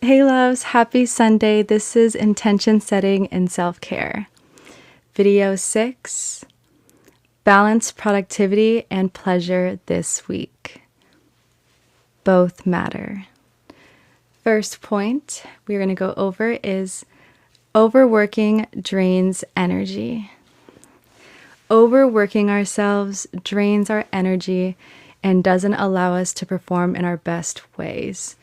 Hey loves, happy Sunday. This is intention setting and self-care. Video 6, balance productivity and pleasure this week. Both matter. First point we're going to go over is overworking drains energy. Overworking ourselves drains our energy and doesn't allow us to perform in our best ways.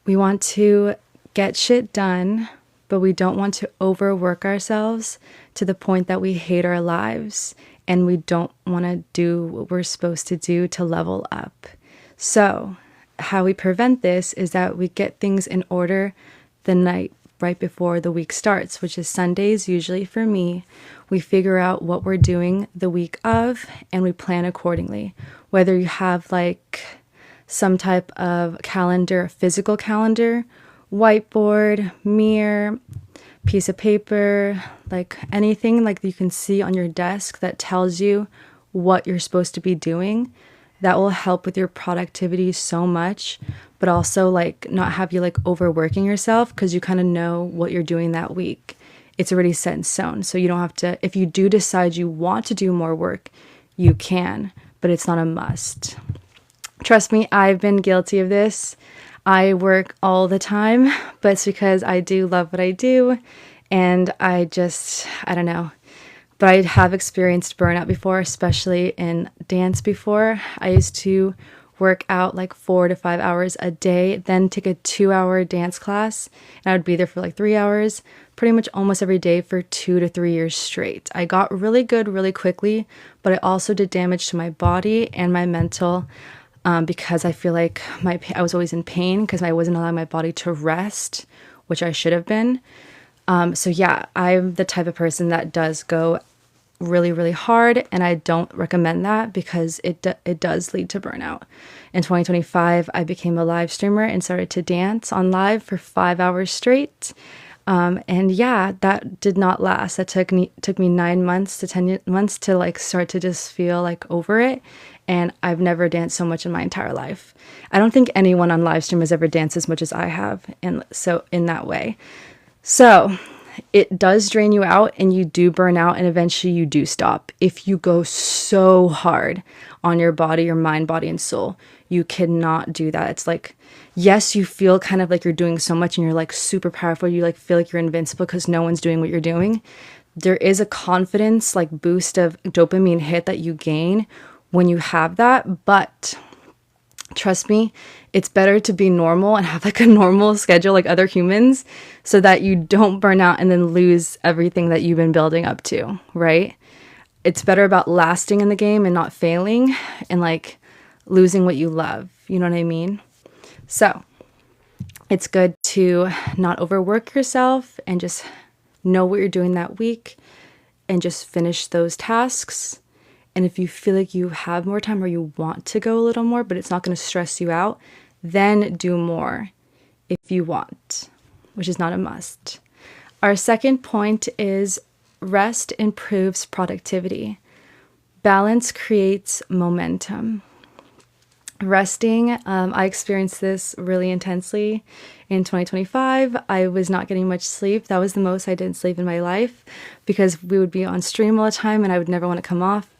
We want to get shit done, but we don't want to overwork ourselves to the point that we hate our lives and we don't want to do what we're supposed to do to level up. So, how we prevent this is that we get things in order the night right before the week starts, which is Sundays usually for me. We figure out what we're doing the week of and we plan accordingly. Whether you have some type of calendar, physical calendar, whiteboard, mirror, piece of paper, anything you can see on your desk that tells you what you're supposed to be doing. That will help with your productivity so much, but also not have you overworking yourself because you kind of know what you're doing that week. It's already set in stone. So you don't have to, if you do decide you want to do more work, you can, but it's not a must. Trust me, I've been guilty of this. I work all the time, but it's because I do love what I do. And I don't know. But I have experienced burnout before, especially in dance before. I used to work out 4 to 5 hours a day, then take a 2-hour dance class. And I would be there for 3 hours, pretty much almost every day for 2 to 3 years straight. I got really good really quickly, but I also did damage to my body and my mental because I feel like I was always in pain because I wasn't allowing my body to rest, which I should have been. So yeah, I'm the type of person that does go really, really hard, and I don't recommend that because it does lead to burnout. In 2025, I became a live streamer and started to dance on live for 5 hours straight. And yeah, that did not last. That took me 9 months to 10 months to start to just feel over it. And I've never danced so much in my entire life. I don't think anyone on live stream has ever danced as much as I have. And so in that way. So it does drain you out and you do burn out and eventually you do stop. If you go so hard on your body, your mind, body, and soul, you cannot do that. It's yes, you feel kind of like you're doing so much and you're super powerful. You feel like you're invincible because no one's doing what you're doing. There is a confidence boost of dopamine hit that you gain when you have that, but trust me, it's better to be normal and have a normal schedule like other humans so that you don't burn out and then lose everything that you've been building up to, right? It's better about lasting in the game and not failing and losing what you love. You know what I mean? So it's good to not overwork yourself and just know what you're doing that week and just finish those tasks. And if you feel like you have more time or you want to go a little more, but it's not going to stress you out, then do more if you want, which is not a must. Our second point is rest improves productivity. Balance creates momentum. Resting, I experienced this really intensely in 2025. I was not getting much sleep. That was the most I didn't sleep in my life because we would be on stream all the time and I would never want to come off.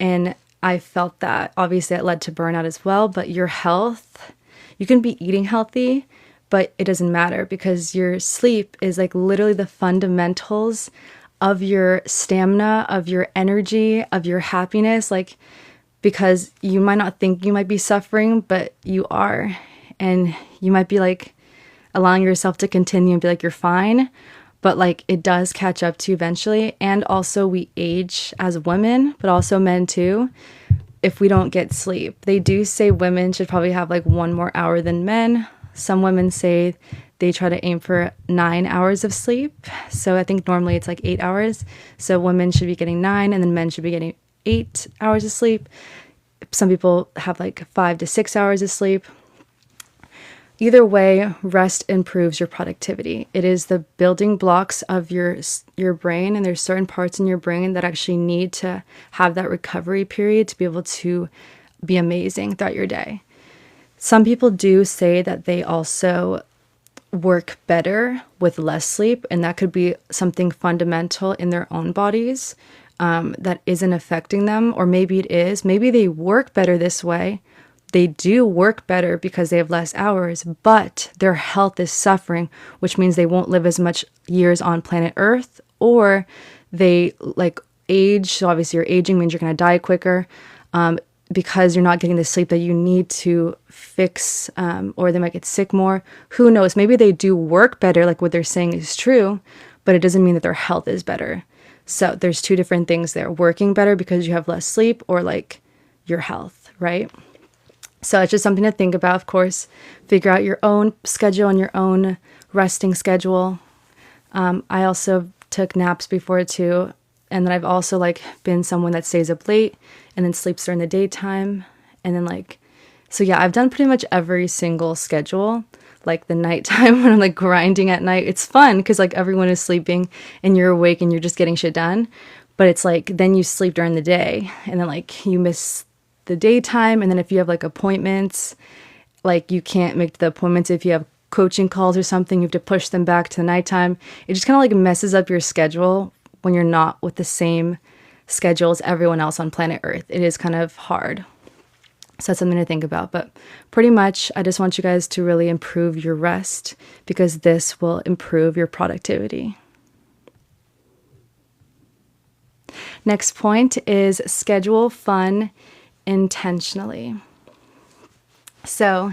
And I felt that obviously it led to burnout as well, but your health, you can be eating healthy, but it doesn't matter because your sleep is literally the fundamentals of your stamina, of your energy, of your happiness, because you might not think you might be suffering, but you are. And you might be allowing yourself to continue and be you're fine. But it does catch up to you eventually. And also we age as women, but also men too, if we don't get sleep. They do say women should probably have 1 more hour than men. Some women say they try to aim for 9 hours of sleep. So I think normally it's 8 hours. So women should be getting 9 and then men should be getting 8 hours of sleep. Some people have 5 to 6 hours of sleep. Either way, rest improves your productivity. It is the building blocks of your brain, and there's certain parts in your brain that actually need to have that recovery period to be able to be amazing throughout your day. Some people do say that they also work better with less sleep, and that could be something fundamental in their own bodies that isn't affecting them, or maybe it is. Maybe they work better this way. They do work better because they have less hours, but their health is suffering, which means they won't live as much years on planet Earth, or they like age. So obviously your aging means you're going to die quicker because you're not getting the sleep that you need to fix, or they might get sick more. Who knows? Maybe they do work better, like what they're saying is true, but it doesn't mean that their health is better. So there's two different things there: working better because you have less sleep, or like your health, right? So it's just something to think about. Of course, figure out your own schedule and your own resting schedule. I also took naps before too. And then I've also like been someone that stays up late and then sleeps during the daytime. And then like, so yeah, I've done pretty much every single schedule. Like the nighttime when I'm like grinding at night, it's fun because like everyone is sleeping and you're awake and you're just getting shit done. But it's like, then you sleep during the day and then like you miss the daytime. And then if you have like appointments, like you can't make the appointments. If you have coaching calls or something, you have to push them back to the nighttime. It just kind of like messes up your schedule when you're not with the same schedule as everyone else on planet Earth. It is kind of hard. So that's something to think about. But pretty much, I just want you guys to really improve your rest because this will improve your productivity. Next point is schedule fun intentionally. So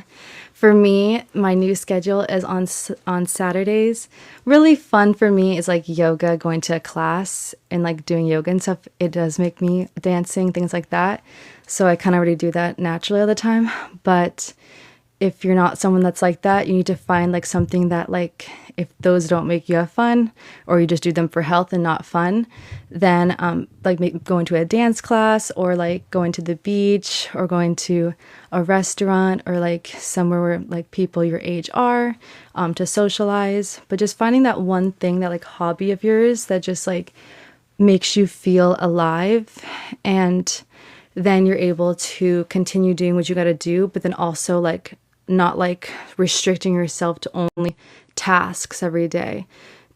for me, my new schedule is on Saturdays. Really fun for me is like yoga, going to a class and like doing yoga and stuff. It does make me dancing, things like that. So I kind of already do that naturally all the time. But if you're not someone that's like that, you need to find like something that like, if those don't make you have fun, or you just do them for health and not fun, then like maybe going to a dance class, or like going to the beach, or going to a restaurant, or like somewhere where like people your age are, to socialize. But just finding that one thing, that like hobby of yours that just like makes you feel alive, and then you're able to continue doing what you got to do, but then also like not like restricting yourself to only tasks every day.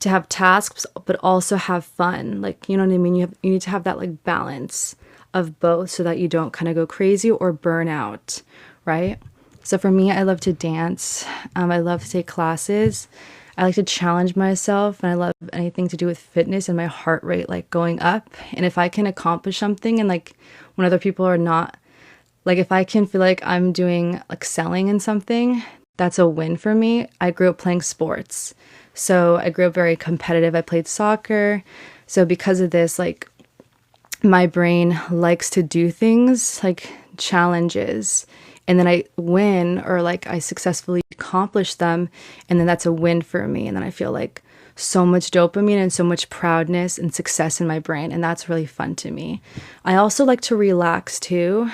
To have tasks, but also have fun. Like, you know what I mean? You need to have that like balance of both so that you don't kind of go crazy or burn out, right? So for me, I love to dance. I love to take classes. I like to challenge myself, and I love anything to do with fitness and my heart rate like going up. And if I can accomplish something, and like when other people are not, like if I can feel like I'm doing excelling in something, that's a win for me. I grew up playing sports. So I grew up very competitive. I played soccer. So because of this, like my brain likes to do things like challenges, and then I win, or like I successfully accomplish them, and then that's a win for me. And then I feel like so much dopamine and so much proudness and success in my brain, and that's really fun to me. I also like to relax too.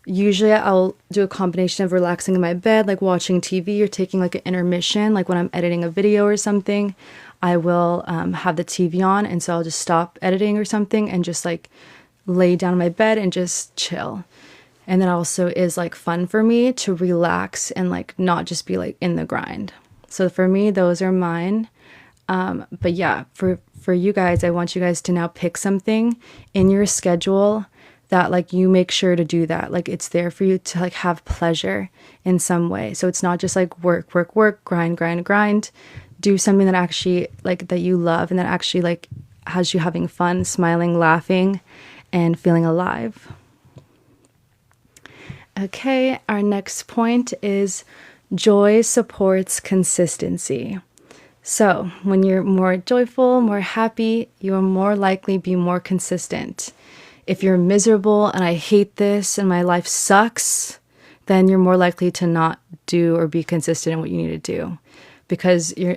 Usually I'll do a combination of relaxing in my bed, like watching TV, or taking like an intermission, like when I'm editing a video or something. I will have the TV on, and so I'll just stop editing or something and just like lay down in my bed and just chill. And then also is like fun for me to relax and like not just be like in the grind. So for me, those are mine. But yeah, for you guys, I want you guys to now pick something in your schedule that like you make sure to do that. Like it's there for you to like have pleasure in some way. So it's not just like work, work, work, grind, grind, grind. Do something that actually like that you love and that actually like has you having fun, smiling, laughing, and feeling alive. Okay, our next point is joy supports consistency. So when you're more joyful, more happy, you will more likely be more consistent. If you're miserable and I hate this and my life sucks, then you're more likely to not do or be consistent in what you need to do, because your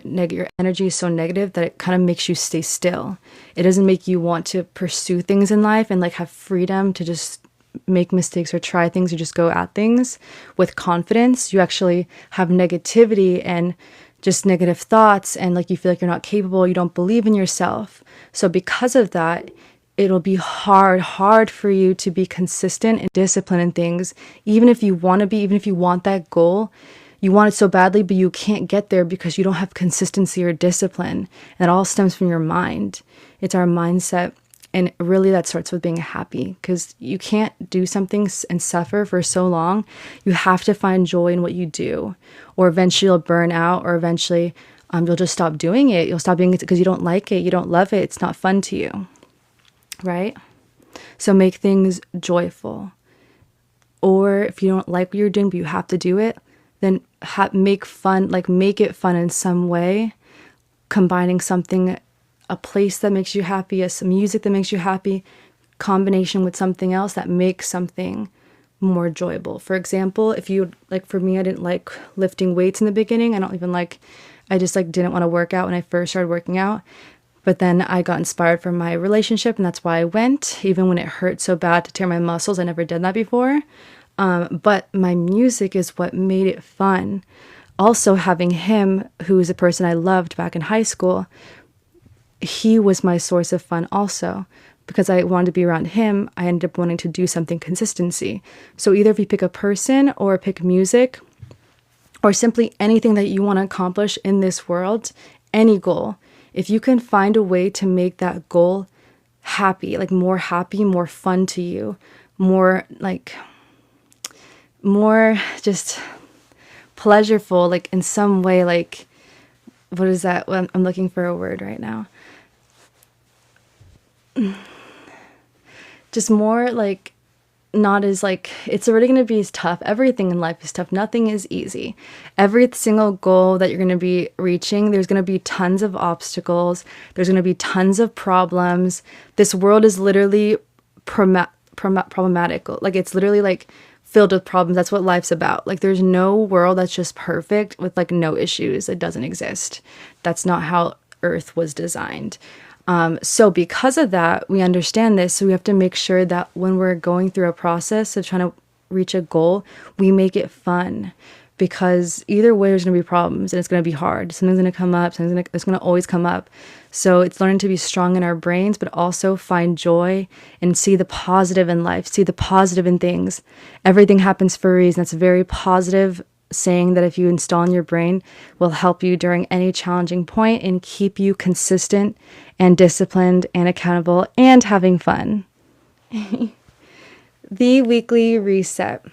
energy is so negative that it kind of makes you stay still. It doesn't make you want to pursue things in life and like have freedom to just make mistakes or try things or just go at things with confidence. You actually have negativity and just negative thoughts, and like you feel like you're not capable, you don't believe in yourself. So because of that, it'll be hard for you to be consistent and disciplined in things. Even if you want to be, even if you want that goal, You want it so badly, but you can't get there because you don't have consistency or discipline. And it all stems from your mind. It's our mindset. And really that starts with being happy, because you can't do something and suffer for so long. You have to find joy in what you do, or eventually you'll burn out, or eventually you'll just stop doing it. You'll stop doing it because you don't like it. You don't love it. It's not fun to you, right? So make things joyful. Or if you don't like what you're doing, but you have to do it, then make it fun in some way, combining something, a place that makes you happy, some music that makes you happy, combination with something else that makes something more enjoyable. For example, if you like, for me, I didn't like lifting weights in the beginning. I just didn't want to work out when I first started working out. But then I got inspired from my relationship, and that's why I went, even when it hurt so bad to tear my muscles. I never did that before. But my music is what made it fun. Also, having him, who is a person I loved back in high school, he was my source of fun also. Because I wanted to be around him, I ended up wanting to do something consistency. So either if you pick a person or pick music, or simply anything that you want to accomplish in this world, any goal, if you can find a way to make that goal happy, more fun to you, more just pleasureful, in some way, what is that? Well, I'm looking for a word right now. Just more not as it's already going to be tough. Everything in life is tough. Nothing is easy. Every single goal that you're going to be reaching, there's going to be tons of obstacles. There's going to be tons of problems. This world is literally problematic. It's literally filled with problems. That's what life's about. There's no world that's just perfect with no issues. It doesn't exist. That's not how Earth was designed. So because of that, we understand this. So we have to make sure that when we're going through a process of trying to reach a goal, we make it fun, because either way, there's going to be problems and it's going to be hard. Something's going to come up. It's going to always come up. So it's learning to be strong in our brains, but also find joy and see the positive in life, see the positive in things. Everything happens for a reason. That's a very positive saying that if you install in your brain will help you during any challenging point and keep you consistent and disciplined and accountable and having fun. The weekly reset.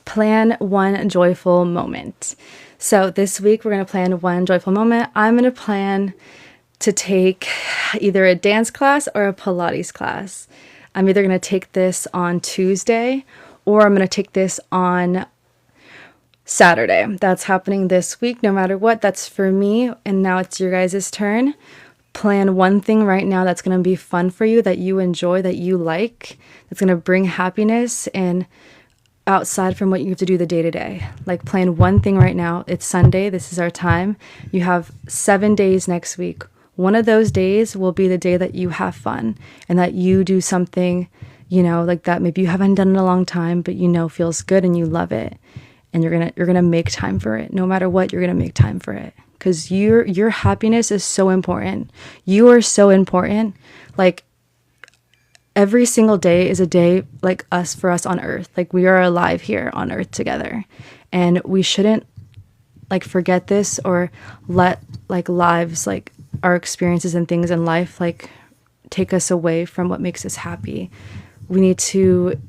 Plan one joyful moment. So this week we're going to plan one joyful moment. I'm going to plan to take either a dance class or a Pilates class. I'm either going to take this on Tuesday or I'm going to take this on Saturday. That's happening this week. No matter what, that's for me. And now it's your guys' turn. Plan one thing right now that's going to be fun for you, that you enjoy, that you like, that's going to bring happiness and outside from what you have to do the day to day. Plan one thing right now. It's Sunday. This is our time. You have 7 days next week. One of those days will be the day that you have fun and that you do something, that maybe you haven't done in a long time, but feels good and you love it. And you're gonna make time for it. No matter what, you're gonna make time for it, because your happiness is so important. You are so important. Every single day is a day for us on Earth. We are alive here on Earth together, and we shouldn't forget this or let lives our experiences and things in life take us away from what makes us happy. We need to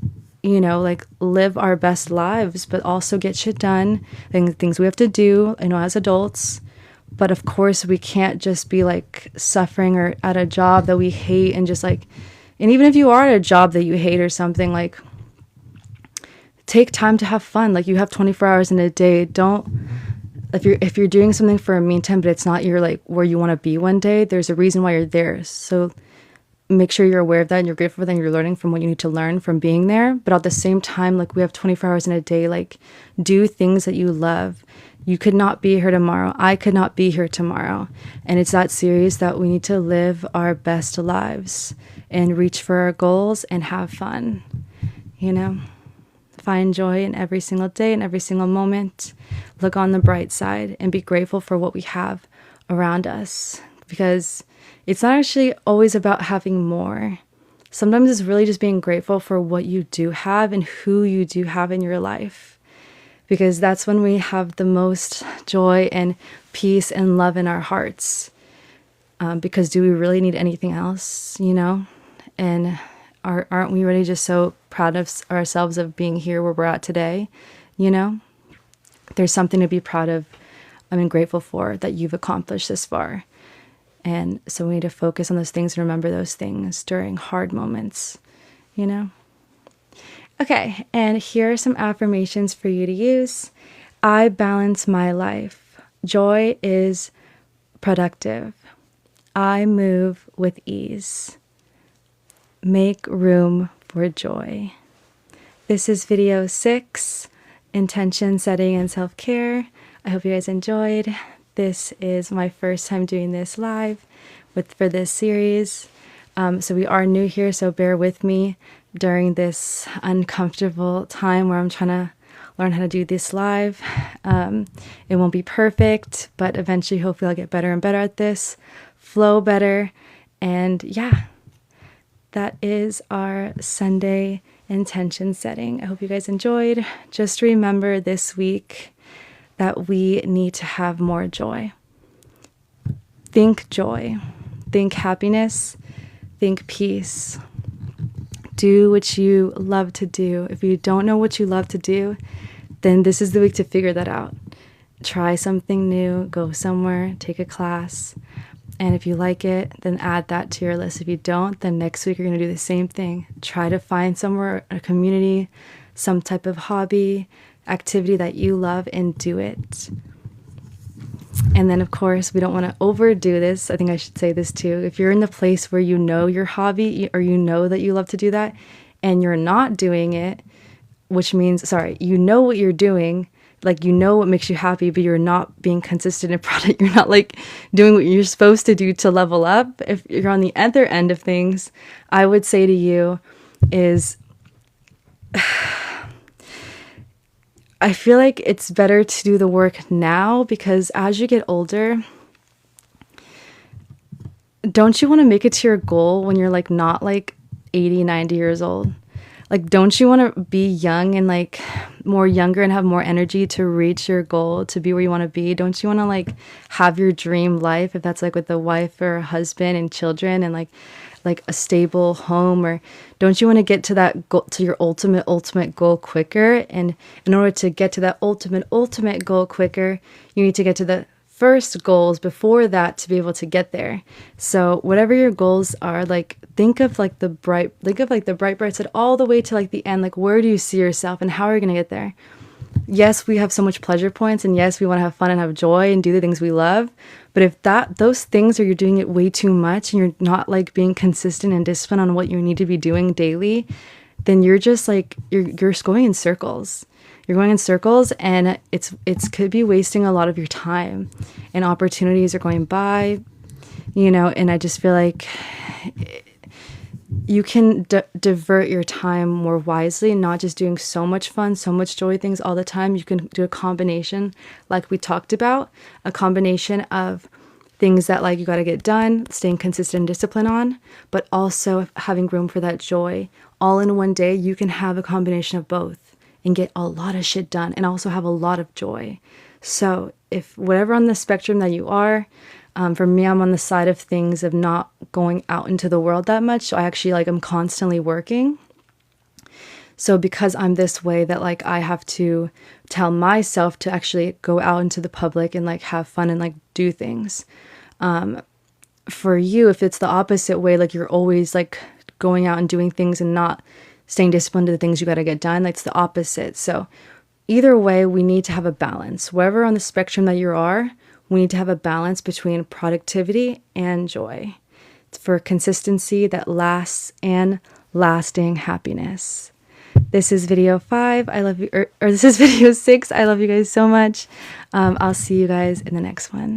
live our best lives, but also get shit done, things we have to do, as adults. But of course, we can't just be suffering or at a job that we hate and just and even if you are at a job that you hate or something, take time to have fun. You have 24 hours in a day. Don't, if you're doing something for a meantime, but it's not your where you want to be one day, there's a reason why you're there. So make sure you're aware of that and you're grateful for that and you're learning from what you need to learn from being there. But at the same time, we have 24 hours in a day, do things that you love. You could not be here tomorrow. I could not be here tomorrow. And it's that serious that we need to live our best lives and reach for our goals and have fun. Find joy in every single day and every single moment. Look on the bright side and be grateful for what we have around us, because it's not actually always about having more. Sometimes it's really just being grateful for what you do have and who you do have in your life. because that's when we have the most joy and peace and love in our hearts. Because do we really need anything else, you know? And aren't we really just so proud of ourselves of being here where we're at today, you know? There's something to be proud of. I'm grateful for that you've accomplished this far. And so we need to focus on those things and remember those things during hard moments, you know? Okay, and here are some affirmations for you to use. I balance my life. Joy is productive. I move with ease. Make room for joy. This is video 6, intention setting and self-care. I hope you guys enjoyed. This is my first time doing this live for this series. So we are new here, so bear with me during this uncomfortable time where I'm trying to learn how to do this live. It won't be perfect, but eventually, hopefully, I'll get better and better at this, flow better. And yeah, that is our Sunday intention setting. I hope you guys enjoyed. Just remember this week that we need to have more joy. Think joy, think happiness, think peace. Do what you love to do. If you don't know what you love to do, then this is the week to figure that out. Try something new, go somewhere, take a class. And if you like it, then add that to your list. If you don't, then next week you're going to do the same thing. Try to find somewhere, a community, some type of hobby, activity that you love, and do it. And then, of course, we don't want to overdo this. I think I should say this too. If you're in the place where you know your hobby or you know that you love to do that and you're not doing it, which means, you know what you're doing, like you know what makes you happy, but you're not being consistent in product. You're not like doing what you're supposed to do to level up. If you're on the other end of things, I would say to you is I feel like it's better to do the work now, because as you get older, don't you want to make it to your goal when you're like not like 80, 90 years old? Like, don't you want to be young and like more younger and have more energy to reach your goal, to be where you want to be? Don't you want to like have your dream life, if that's like with a wife or a husband and children and like a stable home? Or don't you want to get to that goal, to your ultimate goal quicker? And in order to get to that ultimate goal quicker, you need to get to the first goals before that to be able to get there. So whatever your goals are, like think of the bright side all the way to like the end. Like, where do you see yourself and how are you going to get there? Yes, we have so much pleasure points, and yes, we want to have fun and have joy and do the things we love. But if those things are, you're doing it way too much and you're not like being consistent and disciplined on what you need to be doing daily, then you're just like, you're just going in circles. You're going in circles, and it's could be wasting a lot of your time, and opportunities are going by, you know. And I just feel like you can divert your time more wisely, not just doing so much fun, so much joy things all the time. You can do a combination, like we talked about, a combination of things that like you got to get done, staying consistent and disciplined on, but also having room for that joy. All in one day, you can have a combination of both and get a lot of shit done and also have a lot of joy. So if whatever on the spectrum that you are, for me, I'm on the side of things of not going out into the world that much. So I actually I'm constantly working. So because I'm this way, that like I have to tell myself to actually go out into the public and like have fun and like do things. For you, if it's the opposite way, like you're always like going out and doing things and not staying disciplined to the things you got to get done, that's the opposite. So either way, we need to have a balance. Wherever on the spectrum that you are, we need to have a balance between productivity and joy. It's for consistency that lasts and lasting happiness. This is video 5. I love you, or this is video 6. I love you guys so much. I'll see you guys in the next one.